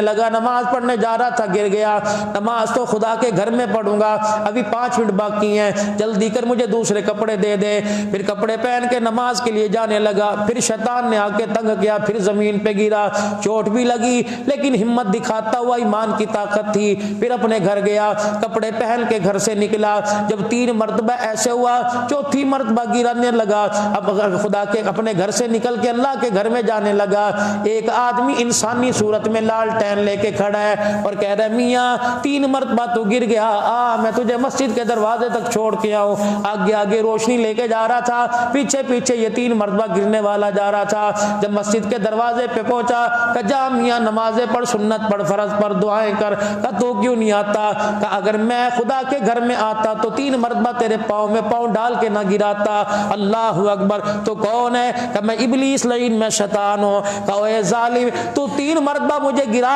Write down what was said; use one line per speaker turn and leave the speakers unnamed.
لگا، نماز پڑھنے جا رہا تھا، گر گیا، نماز تو خدا کے گھر میں پڑھوں گا، ابھی 5 منٹ باقی ہیں، جلدی کر مجھے دوسرے کپڑے دے دے۔ پھر کپڑے پہن کے نماز کے لیے جانے لگا، پھر شیطان نے آ کے تنگ کیا، پھر زمین پہ گرا، چوٹ بھی لگی لیکن ہمت دکھاتا ہوا ایمان کی طاقت تھی۔ پھر اپنے گھر گیا، کپڑے پہن کے گھر سے نکلا، جب 3 مرتبہ ایسے ہوا، چوتھی مرتبہ گرانے لگا، اب خدا کے اپنے گھر سے نکل کے اللہ کے گھر میں جانے لگا۔ ایک آدمی انسانی صورت میں لالٹین لے کے کھڑا ہے اور کہہ رہا ہے میاں 3 مرتبہ تو گر گیا، میں تجھے مسجد کے دروازے تک چھوڑ کے آؤں۔ آگے آگے روشنی لے کے جا رہا تھا، پیچھے پیچھے یہ 3 مرتبہ گرنے والا جا رہا تھا۔ جب مسجد کے دروازے پہ پہنچا، کہا جا میاں نمازیں پڑھ، سنت پڑھ، فرض پڑھ، دعائیں کر۔ کہا تو کیوں نہیں آتا؟ کہا اگر میں خدا کے گھر میں آتا تو 3 مرتبہ تیرے پاؤں میں پاؤں ڈال کے نہ گراتا۔ اللہ اکبر۔ تو کون ہے؟ کہ میں ابلیس لعین، میں شیطان ہوں۔ کہا اے ظالم، تو 3 مرتبہ مجھے گرا